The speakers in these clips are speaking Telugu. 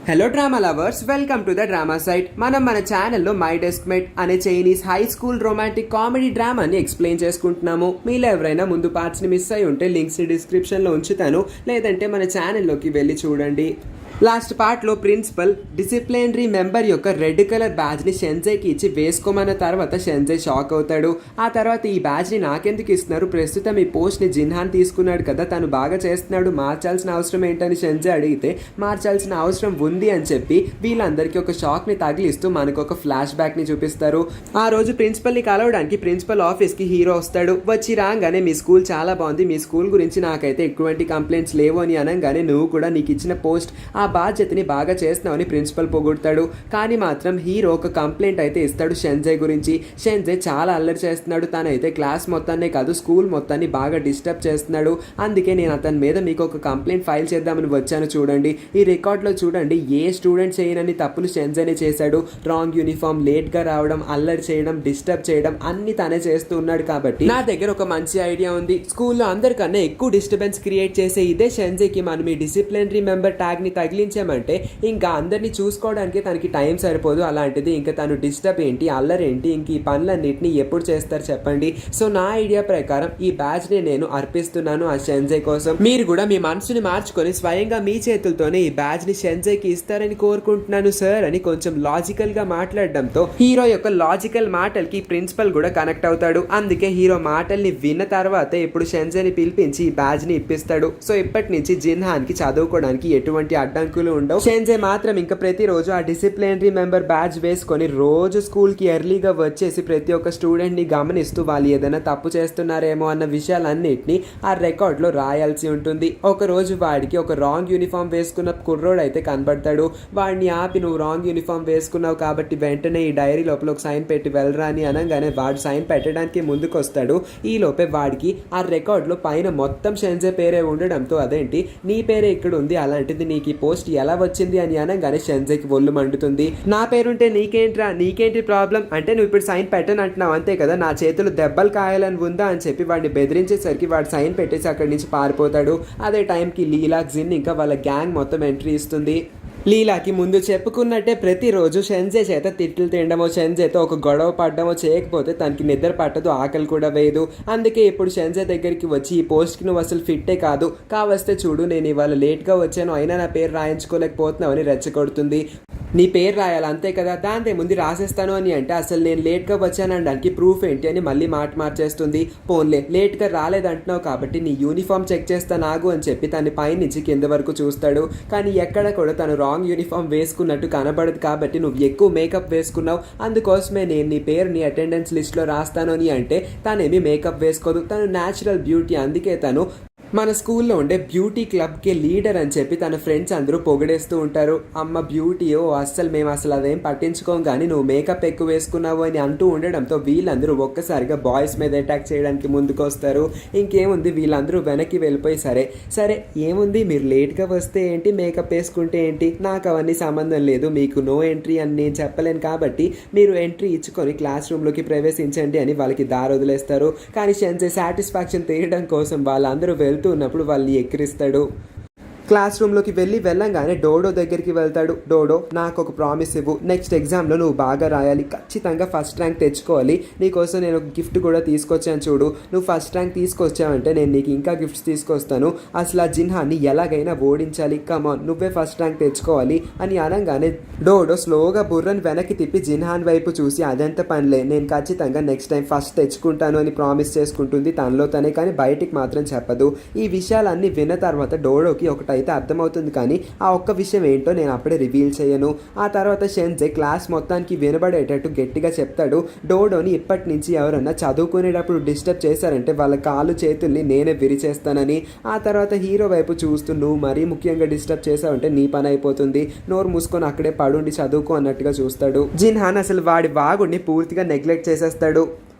Hello drama lovers, welcome to the drama site. మనం మన ఛానల్లో మై డెస్క్ మేట్ అనే Chinese high school romantic comedy డ్రామాని ఎక్స్ప్లెయిన్ చేసుకుంటున్నాము. మీలో ఎవరైనా ముందు పార్ట్స్ని మిస్ అయి ఉంటే లింక్స్ డిస్క్రిప్షన్లో ఉంచుతాను, లేదంటే మన ఛానల్లోకి వెళ్ళి చూడండి. లాస్ట్ పార్ట్లో ప్రిన్సిపల్ డిసిప్లినరీ మెంబర్ యొక్క రెడ్ కలర్ బ్యాజ్ని షెన్జైకి ఇచ్చి వేసుకోమన్న తర్వాత షెన్జై షాక్ అవుతాడు. ఆ తర్వాత ఈ బ్యాజ్ని నాకెందుకు ఇస్తున్నారు, ప్రస్తుతం ఈ పోస్ట్ని జిన్హాన్ తీసుకున్నాడు కదా, తను బాగా చేస్తున్నాడు, మార్చాల్సిన అవసరం ఏంటని షెన్జై అడిగితే మార్చాల్సిన అవసరం ఉంది అని చెప్పి వీళ్ళందరికీ ఒక షాక్ని తగిలిస్తూ మనకు ఒక ఫ్లాష్ బ్యాక్ని చూపిస్తారు. ఆ రోజు ప్రిన్సిపల్ని కలవడానికి ప్రిన్సిపల్ ఆఫీస్కి హీరో వస్తాడు. వచ్చి రాగానే మీ స్కూల్ చాలా బాగుంది, మీ స్కూల్ గురించి నాకైతే ఎటువంటి కంప్లైంట్స్ లేవు అని అనగానే నువ్వు కూడా నీకు ఇచ్చిన పోస్ట్ ఆ బాధ్యతని బాగా చేస్తున్నావని ప్రిన్సిపల్ పొగుడతాడు. కానీ మాత్రం హీరో ఒక కంప్లైంట్ అయితే ఇస్తాడు షెన్జై గురించి. షెన్జై చాలా అల్లరి చేస్తున్నాడు, తనైతే క్లాస్ మొత్తాన్నే కాదు స్కూల్ మొత్తాన్ని బాగా డిస్టర్బ్ చేస్తున్నాడు. అందుకే నేను అతని మీద మీకు ఒక కంప్లైంట్ ఫైల్ చేద్దామని వచ్చాను. చూడండి, ఈ రికార్డులో చూడండి, ఏ స్టూడెంట్ చేయనని తప్పులు షెన్జైనే చేశాడు. రాంగ్ యూనిఫామ్, లేట్గా రావడం, అల్లరి చేయడం, డిస్టర్బ్ చేయడం అన్ని తనే చేస్తూ ఉన్నాడు. కాబట్టి నా దగ్గర ఒక మంచి ఐడియా ఉంది. స్కూల్లో అందరికన్నా ఎక్కువ డిస్టర్బెన్స్ క్రియేట్ చేసే ఇదే షెన్జైకి మనం ఈ డిసిప్లినరీ మెంబర్ ట్యాగ్ని తగిలించామంటే ఇంకా అందరినీ చూసుకోవడానికి తనకి టైం సరిపోదు. అలాంటిది ఇంకా తను డిస్టర్బ్ ఏంటి, అల్లరి ఏంటి, ఇంక ఈ పనులన్నింటినీ ఎప్పుడు చేస్తారు చెప్పండి. సో నా ఐడియా ప్రకారం ఈ బ్యాచ్ని నేను అర్పిస్తున్నాను ఆ షెన్జై కోసం. మీరు కూడా మీ మనసుని మార్చుకొని స్వయంగా మీ చేతులతోనే ఈ బ్యాచ్ని షెన్జైకి ఇస్తారని కోరుకుంటున్నాను సార్ అని కొంచెం లాజికల్గా మాట్లాడడంతో హీరో యొక్క లాజికల్ మాటలకి ప్రిన్సిపల్ కూడా కనెక్ట్ అవుతాడు. అందుకే హీరో మాటల్ని విన్న తర్వాత ఇప్పుడు షెన్జైని పిలిపించి ఈ బ్యాచ్ని ఇప్పిస్తాడు. సో ఇప్పటి నుంచి జిన్హాన్కి చదువుకోవడానికి ఎటువంటి అడ్డంకులు ఉండవు. షెన్జై మాత్రం ఇంకా ప్రతిరోజు ఆ డిసిప్లినరీ మెంబర్ బ్యాచ్ వేసుకొని రోజు స్కూల్కి ఎర్లీగా వచ్చేసి ప్రతి ఒక్క స్టూడెంట్ని గమనిస్తూ వాళ్ళు ఏదైనా తప్పు చేస్తున్నారేమో అన్న విషయాలన్నింటినీ ఆ రికార్డ్లో రాయాల్సి ఉంటుంది. ఒక రోజు వాడికి ఒక రాంగ్ యూనిఫామ్ వేసుకున్న కుర్రోడు అయితే కనబడతాడు. వాడిని ఆపి నువ్వు రాంగ్ యూనిఫామ్ వేసుకున్నావు కాబట్టి వెంటనే ఈ డైరీ లోపల ఒక సైన్ పెట్టి వెళ్ళరా అని అనగానే వాడు సైన్ పెట్టడానికి ముందుకు వస్తాడు. ఈ లోపే వాడికి ఆ రికార్డ్లో పైన మొత్తం షెన్జై పేరే ఉండడంతో అదేంటి నీ పేరే ఇక్కడ ఉంది, అలాంటిది నీకు ఈ పోస్ట్ ఎలా వచ్చింది అని అనగానే షెన్జైకి ఒళ్ళు మండుతుంది. నా పేరుంటే నీకేంట్రా, నీకేంటి ప్రాబ్లం అంటే నువ్వు ఇప్పుడు సైన్ పెట్టను అంటున్నావు అంతే కదా, నా చేతులు దెబ్బలు కాయాలని ఉందా అని చెప్పి వాడిని బెదిరించేసరికి వాడు సైన్ పెట్టేసి అక్కడి నుంచి పారిపోతాడు. అదే టైంకి లీలా, జిన్ ఇంకా వాళ్ళ గ్యాంగ్ మొత్తం ఎంట్రీ ఇస్తుంది. లీలాకి ముందు చెప్పుకున్నట్టే ప్రతిరోజు షెన్జై చేత తిట్లు తినడమో, షెన్జైతో ఒక గొడవ పడ్డమో చేయకపోతే తనకి నిద్ర పట్టదు, ఆకలి కూడా వేయదు. అందుకే ఇప్పుడు షెన్జై దగ్గరికి వచ్చి ఈ పోస్ట్కి నువ్వు అసలు ఫిట్టే కాదు, కావస్తే చూడు నేను ఇవాళ లేట్గా వచ్చాను అయినా నా పేరు రాయించుకోలేకపోతున్నావు అని రెచ్చగొడుతుంది. నీ పేరు రాయాలి అంతే కదా, దాంతో ముందు రాసేస్తాను అని అంటే అసలు నేను లేట్గా వచ్చానడానికి ప్రూఫ్ ఏంటి అని మళ్ళీ మాట మార్చేస్తుంది. పోన్లే లేట్గా రాలేదంటున్నావు కాబట్టి నీ యూనిఫామ్ చెక్ చేస్తా నాగు అని చెప్పి తన పైనుంచి కింద వరకు చూస్తాడు. కానీ ఎక్కడ కూడా తను రాంగ్ యూనిఫామ్ వేసుకున్నట్టు కనబడదు. కాబట్టి నువ్వు ఎక్కువ మేకప్ వేసుకున్నావు, అందుకోసమే నేను నీ పేరు నీ అటెండెన్స్ లిస్ట్లో రాస్తాను అని అంటే తనేమి మేకప్ వేసుకోదు, తను న్యాచురల్ బ్యూటీ. అందుకే తను మన స్కూల్లో ఉండే బ్యూటీ క్లబ్కి లీడర్ అని చెప్పి తన ఫ్రెండ్స్ అందరూ పొగిడేస్తూ ఉంటారు. అమ్మ బ్యూటీయో అస్సలు మేము అసలు అదేం పట్టించుకోం కానీ నువ్వు మేకప్ ఎక్కువ వేసుకున్నావు అని అంటూ ఉండడంతో వీళ్ళందరూ ఒక్కసారిగా బాయ్స్ మీద అటాక్ చేయడానికి ముందుకు వస్తారు. ఇంకేముంది వీళ్ళందరూ వెనక్కి వెళ్ళిపోయి సరే ఏముంది మీరు లేట్గా వస్తే ఏంటి, మేకప్ వేసుకుంటే ఏంటి, నాకు అవన్నీ సంబంధం లేదు, మీకు నో ఎంట్రీ అని నేను చెప్పలేను కాబట్టి మీరు ఎంట్రీ ఇచ్చుకొని క్లాస్ రూమ్లోకి ప్రవేశించండి అని వాళ్ళకి దారి వదిలేస్తారు. కానీ షెన్జై సాటిస్ఫాక్షన్ తీయడం కోసం వాళ్ళందరూ ఉన్నప్పుడు వాళ్ళని ఎక్కిరిస్తాడు. క్లాస్ రూమ్లోకి వెళ్ళంగానే డోడో దగ్గరికి వెళ్తాడు. డోడో నాకు ఒక ప్రామిస్ ఇవ్వు, నెక్స్ట్ ఎగ్జామ్లో నువ్వు బాగా రాయాలి, ఖచ్చితంగా ఫస్ట్ ర్యాంక్ తెచ్చుకోవాలి, నీకోసం నేను ఒక గిఫ్ట్ కూడా తీసుకొచ్చాను చూడు, నువ్వు ఫస్ట్ ర్యాంక్ తీసుకొచ్చావంటే నేను నీకు ఇంకా గిఫ్ట్స్ తీసుకొస్తాను, అసలు ఆ జిన్హాన్ని ఎలాగైనా ఓడించాలి, కమాన్ నువ్వే ఫస్ట్ ర్యాంక్ తెచ్చుకోవాలి అని అనగానే డోడో స్లోగా బుర్రని వెనక్కి తిప్పి జిన్హాన్ వైపు చూసి అదంత పనిలే, నేను ఖచ్చితంగా నెక్స్ట్ టైం ఫస్ట్ తెచ్చుకుంటాను అని ప్రామిస్ చేసుకుంటుంది తనలో తనే, కానీ బయటికి మాత్రం చెప్పదు. ఈ విషయాలన్నీ విన్న తర్వాత డోడోకి ఒకటి అయితే అర్థమవుతుంది, కానీ ఆ ఒక్క విషయం ఏంటో నేను అప్పుడే రివీల్ చేయను. ఆ తర్వాత షెన్జై క్లాస్ మొత్తానికి వినబడేటట్టు గట్టిగా చెప్తాడు, డోడోని ఇప్పటి నుంచి ఎవరన్నా చదువుకునేటప్పుడు డిస్టర్బ్ చేశారంటే వాళ్ళ కాళ్ళు చేతుల్ని నేనే విరిచేస్తానని. ఆ తర్వాత హీరో వైపు చూస్తూ నువ్వు మరీ ముఖ్యంగా డిస్టర్బ్ చేసావంటే నీ పని అయిపోతుంది, నోరు మూసుకొని అక్కడే పడుండి చదువుకో అన్నట్టుగా చూస్తాడు. జిన్హాన్ అసలు వాడి వాగుడిని పూర్తిగా నెగ్లెక్ట్ చేసేస్తాడు.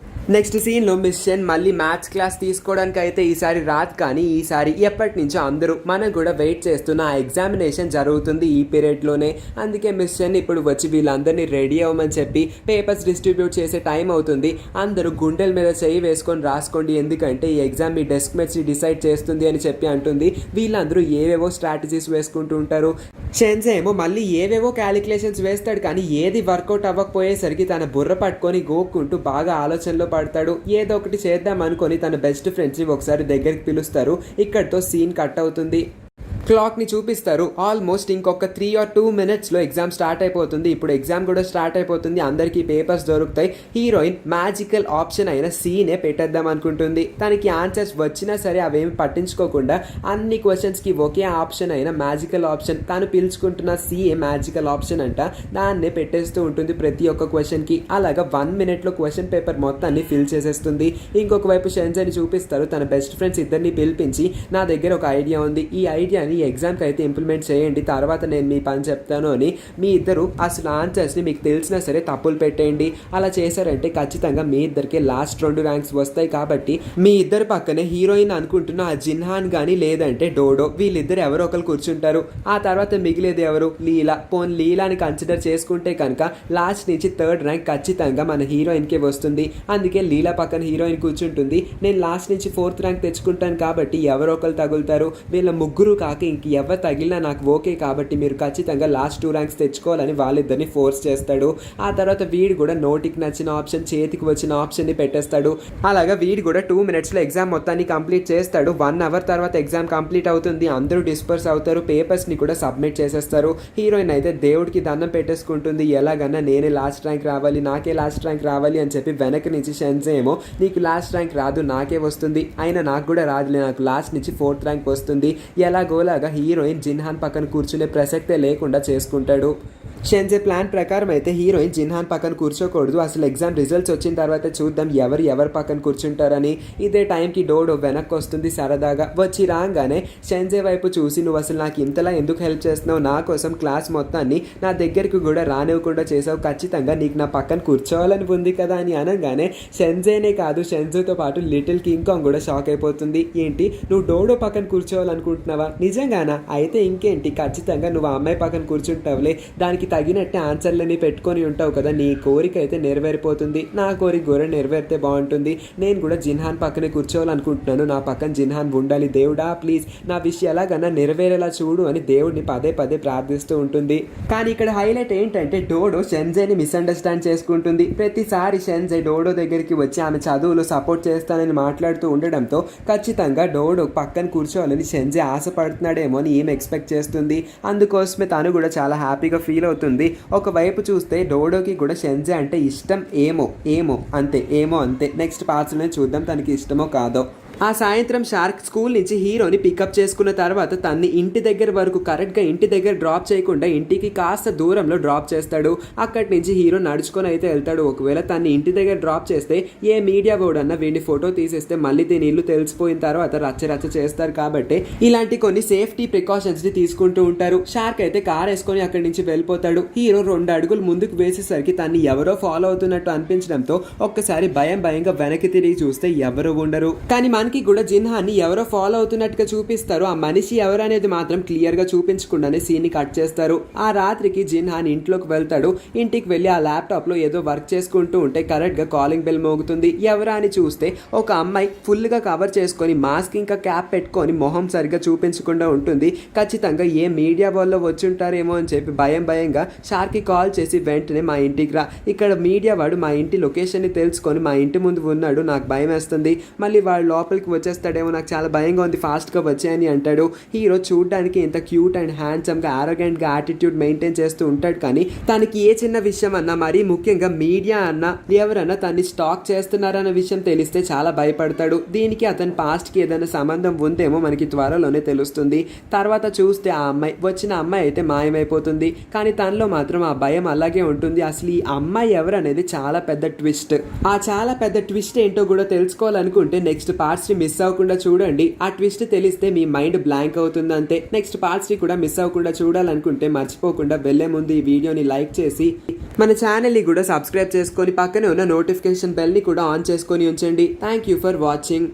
నెక్స్ట్ సీన్లో మిస్ షెన్ మళ్ళీ మ్యాథ్స్ క్లాస్ తీసుకోవడానికి అయితే ఈసారి రాదు, కానీ ఈసారి ఎప్పటి నుంచో అందరూ మనం కూడా వెయిట్ చేస్తున్న ఆ ఎగ్జామినేషన్ జరుగుతుంది ఈ పీరియడ్లోనే. అందుకే మిస్ షెన్ ఇప్పుడు వచ్చి వీళ్ళందరినీ రెడీ అవ్వమని చెప్పి పేపర్స్ డిస్ట్రిబ్యూట్ చేసే టైం అవుతుంది. అందరూ గుండెల మీద చేయి వేసుకొని రాసుకోండి, ఎందుకంటే ఈ ఎగ్జామ్ మీ డెస్క్ మేట్స్ డిసైడ్ చేస్తుంది అని చెప్పి అంటుంది. వీళ్ళందరూ ఏవేవో స్ట్రాటజీస్ వేసుకుంటూ ఉంటారు. షెన్జే ఏమో మళ్ళీ ఏవేవో క్యాలిక్యులేషన్స్ వేస్తాడు, కానీ ఏది వర్కౌట్ అవ్వకపోయేసరికి తన బుర్ర పట్టుకొని గోక్కుంటూ బాగా ఆలోచనలో పడతాడు. ఏదో ఒకటి చేద్దాం అనుకొని తన బెస్ట్ ఫ్రెండ్స్ని ఒకసారి దగ్గరికి పిలుస్తారు. ఇక్కడితో సీన్ కట్ అవుతుంది. క్లాక్ని చూపిస్తారు. ఆల్మోస్ట్ ఇంకొక 3 or 2 minutesలో ఎగ్జామ్ స్టార్ట్ అయిపోతుంది. ఇప్పుడు ఎగ్జామ్ కూడా స్టార్ట్ అయిపోతుంది. అందరికీ పేపర్స్ దొరుకుతాయి. హీరోయిన్ మ్యాజికల్ ఆప్షన్ అయిన సీనే పెట్టేద్దాం అనుకుంటుంది. తనకి ఆన్సర్స్ వచ్చినా సరే అవేమి పట్టించుకోకుండా అన్ని క్వశ్చన్స్కి ఒకే ఆప్షన్ అయిన మ్యాజికల్ ఆప్షన్, తాను పిలుచుకుంటున్న సీఏ మ్యాజికల్ ఆప్షన్ అంట, దాన్నే పెట్టేస్తూ ఉంటుంది ప్రతి ఒక్క క్వశ్చన్కి. అలాగా 1 minute క్వశ్చన్ పేపర్ మొత్తాన్ని ఫిల్ చేసేస్తుంది. ఇంకొక వైపు షెన్జేని చూపిస్తారు. తన బెస్ట్ ఫ్రెండ్స్ ఇద్దరిని పిలిపించి, నా దగ్గర ఒక ఐడియా ఉంది, ఈ ఐడియాని ఎగ్జామ్కి అయితే ఇంప్లిమెంట్ చేయండి, తర్వాత నేను మీ పని చెప్తాను అని. మీ ఇద్దరు అసలు ఆన్సర్స్ని మీకు తెలిసినా సరే తప్పులు పెట్టేయండి. అలా చేశారంటే ఖచ్చితంగా మీ ఇద్దరికి లాస్ట్ 2 ర్యాంక్స్ వస్తాయి. కాబట్టి మీ ఇద్దరు పక్కనే హీరోయిన్ అనుకుంటున్న ఆ జిన్హాన్ కానీ లేదంటే డోడో, వీళ్ళిద్దరు ఎవరో ఒకరు కూర్చుంటారు. ఆ తర్వాత మిగిలేది ఎవరు? లీలా. పోన్ లీలాని కన్సిడర్ చేసుకుంటే కనుక లాస్ట్ నుంచి 3rd ర్యాంక్ ఖచ్చితంగా మన హీరోయిన్కే వస్తుంది. అందుకే లీలా పక్కన హీరోయిన్ కూర్చుంటుంది. నేను లాస్ట్ నుంచి 4th ర్యాంక్ తెచ్చుకుంటాను కాబట్టి ఎవరో ఒకరు తగులుతారు. వీళ్ళ ముగ్గురు కాక ఇంక ఎవరు తగిలినా నాకు ఓకే, కాబట్టి మీరు ఖచ్చితంగా లాస్ట్ 2 ర్యాంక్స్ తెచ్చుకోవాలని వాళ్ళిద్దరిని ఫోర్స్ చేస్తాడు. ఆ తర్వాత వీడు కూడా నోటికి నచ్చిన ఆప్షన్, చేతికి వచ్చిన ఆప్షన్ని పెట్టేస్తాడు. అలాగా వీడు కూడా 2 minutesలో ఎగ్జామ్ మొత్తాన్ని కంప్లీట్ చేస్తాడు. 1 hour తర్వాత ఎగ్జామ్ కంప్లీట్ అవుతుంది. అందరూ డిస్పర్స్ అవుతారు. పేపర్స్ని కూడా సబ్మిట్ చేసేస్తారు. హీరోయిన్ అయితే దేవుడికి దండం పెట్టేసుకుంటుంది. ఎలాగన్నా నేనే లాస్ట్ ర్యాంక్ రావాలి, నాకే లాస్ట్ ర్యాంక్ రావాలి అని చెప్పి వెనక నుంచి షెన్జే ఏమో, నీకు లాస్ట్ ర్యాంక్ రాదు, నాకే వస్తుంది, అయినా నాకు కూడా రాదులే, నాకు లాస్ట్ నుంచి 4th ర్యాంక్ వస్తుంది. ఎలాగోలాగా హీరోయిన్ జిన్హాన్ పక్కన కూర్చునే ప్రసక్తే లేకుండా చేసుకుంటాడు. షెన్జే ప్లాన్ ప్రకారం అయితే హీరోయిన్ జిన్హాన్ పక్కన కూర్చోకూడదు, అసలు ఎగ్జామ్ రిజల్ట్స్ వచ్చిన తర్వాత చూద్దాం ఎవరు పక్కన కూర్చుంటారని. ఇదే టైంకి డోడో వెనక్కి వస్తుంది సరదాగా. వచ్చి రాగానే షెన్జే వైపు చూసి, నువ్వు అసలు నాకు ఇంతలా ఎందుకు హెల్ప్ చేస్తున్నావు, నా కోసం క్లాస్ మొత్తాన్ని నా దగ్గరికి కూడా రానివ్వకుండా చేసావు, ఖచ్చితంగా నీకు నా పక్కన కూర్చోవాలని ఉంది కదా అని అనగానే షెన్జేనే కాదు, షెన్జేతో పాటు లిటిల్ కింగ్ కాంగ్ కూడా షాక్ అయిపోతుంది. ఏంటి, నువ్వు డోడో పక్కన కూర్చోవాలనుకుంటున్నావా? నిజంగానా? అయితే ఇంకేంటి, ఖచ్చితంగా నువ్వు ఆ అమ్మాయి పక్కన కూర్చుంటావులే, దానికి తగినట్టే ఆన్సర్లని పెట్టుకొని ఉంటావు కదా, నీ కోరిక అయితే నెరవేరిపోతుంది. నా కోరిక కూడా నెరవేరితే బాగుంటుంది. నేను కూడా జిన్హాన్ పక్కనే కూర్చోవాలనుకుంటున్నాను, నా పక్కన జిన్హాన్ ఉండాలి, దేవుడా ప్లీజ్ నా విషయం ఎలాగన్నా నెరవేరేలా చూడు అని దేవుడిని పదే పదే ప్రార్థిస్తూ ఉంటుంది. కానీ ఇక్కడ హైలైట్ ఏంటంటే డోడో షెన్జేని మిస్అండర్స్టాండ్ చేసుకుంటుంది. ప్రతిసారి షెన్జే డోడో దగ్గరికి వచ్చి ఆమె చదువులో సపోర్ట్ చేస్తానని మాట్లాడుతూ ఉండడంతో ఖచ్చితంగా డోడో పక్కన కూర్చోవాలని షెన్జే ఆశపడుతున్నాడేమో అని ఈమె ఎక్స్పెక్ట్ చేస్తుంది. అందుకోసమే తను కూడా చాలా హ్యాపీగా ఫీల్ అవుతుంది. ఒకవైపు చూస్తే డోడోకి కూడా షెన్జే అంటే ఇష్టం ఏమో అంతే. నెక్స్ట్ పార్ట్స్లోనే చూద్దాం తనకి ఇష్టమో కాదో. ఆ సాయంత్రం షార్క్ స్కూల్ నుంచి హీరోని పికప్ చేసుకున్న తర్వాత తన్ని ఇంటి దగ్గర వరకు కరెక్ట్గా ఇంటి దగ్గర డ్రాప్ చేయకుండా ఇంటికి కాస్త దూరంలో డ్రాప్ చేస్తాడు. అక్కడి నుంచి హీరో నడుచుకొని అయితే వెళ్తాడు. ఒకవేళ తన్ని ఇంటి దగ్గర డ్రాప్ చేస్తే ఏ మీడియా బోర్డు అన్న వీడిని ఫోటో తీసేస్తే మళ్ళీ దీని ఇల్లు తెలిసిపోయిన తర్వాత రచ్చ చేస్తారు. కాబట్టి ఇలాంటి కొన్ని సేఫ్టీ ప్రికాషన్స్ని తీసుకుంటూ ఉంటారు. షార్క్ అయితే కార్ వేసుకొని అక్కడి నుంచి వెళ్ళిపోతాడు. హీరో 2 అడుగులు ముందుకు వేసేసరికి తన్ని ఎవరో ఫాలో అవుతున్నట్టు అనిపించడంతో ఒక్కసారి భయంగా వెనక్కి తిరిగి చూస్తే ఎవరు ఉండరు. కానీ మనకి కూడా జిన్హాన్ని ఎవరో ఫాలో అవుతున్నట్టుగా చూపిస్తారు. ఆ మనిషి ఎవరు అనేది మాత్రం క్లియర్ గా చూపించకుండానే సీన్ ని కట్ చేస్తారు. ఆ రాత్రికి జిన్హాన్ ఇంట్లోకి వెళ్తాడు. ఇంటికి వెళ్ళి ఆ ల్యాప్టాప్ లో ఏదో వర్క్ చేసుకుంటూ ఉంటే కరెక్ట్ గా కాలింగ్ బెల్ మోగుతుంది. ఎవరా అని చూస్తే ఒక అమ్మాయి ఫుల్ గా కవర్ చేసుకొని మాస్క్ ఇంకా క్యాప్ పెట్టుకొని మొహం సరిగ్గా చూపించకుండా ఉంటుంది. ఖచ్చితంగా ఏ మీడియా వాళ్ళు వచ్చుంటారేమో అని చెప్పి భయంగా షార్క్ కి కాల్ చేసి వెంటనే మా ఇంటికి రా, ఇక్కడ మీడియా వాడు మా ఇంటి లొకేషన్ ని తెలుసుకొని మా ఇంటి ముందు ఉన్నాడు, నాకు భయం వేస్తుంది, మళ్ళీ వాడు లోపలికి వచ్చేస్తాడేమో, నాకు చాలా భయంగా ఉంది, ఫాస్ట్గా వచ్చాయని అంటాడు. హీరో చూడడానికి ఇంత క్యూట్ అండ్ హ్యాండ్సమ్గా ఆరోగెంట్గా యాటిట్యూడ్ మెయింటైన్ చేస్తూ ఉంటాడు. కానీ తనకి ఏ చిన్న విషయం అన్నా, మరీ ముఖ్యంగా మీడియా అన్నా ఎవరన్నా తన్ని స్టాక్ చేస్తున్నారన్న విషయం తెలిస్తే చాలా భయపడతాడు. దీనికి అతని పాస్ట్కి ఏదైనా సంబంధం ఉందేమో మనకి త్వరలోనే తెలుస్తుంది. తర్వాత చూస్తే ఆ వచ్చిన అమ్మాయి అయితే మాయమైపోతుంది. కానీ తనలో మాత్రం ఆ భయం అలాగే ఉంటుంది. అసలు ఈ అమ్మాయి ఎవరు అనేది చాలా పెద్ద ట్విస్ట్. ఆ చాలా పెద్ద ట్విస్ట్ ఏంటో కూడా తెలుసుకోవాలనుకుంటే నెక్స్ట్ పార్ట్స్ పార్ట్స్ ని మిస్ అవ్వకుండా చూడండి. ఆ ట్విస్ట్ తెలిస్తే మీ మైండ్ బ్లాంక్ అవుతుంది అంతే. నెక్స్ట్ పార్ట్స్ ని కూడా మిస్ అవ్వకుండా చూడాలనుకుంటే మర్చిపోకుండా వెళ్లే ముందు ఈ వీడియోని లైక్ చేసి మన ఛానల్ ని కూడా సబ్స్క్రైబ్ చేసుకొని పక్కనే ఉన్న నోటిఫికేషన్ బెల్ ని కూడా ఆన్ చేసుకొని ఉంచండి. Thank you for watching.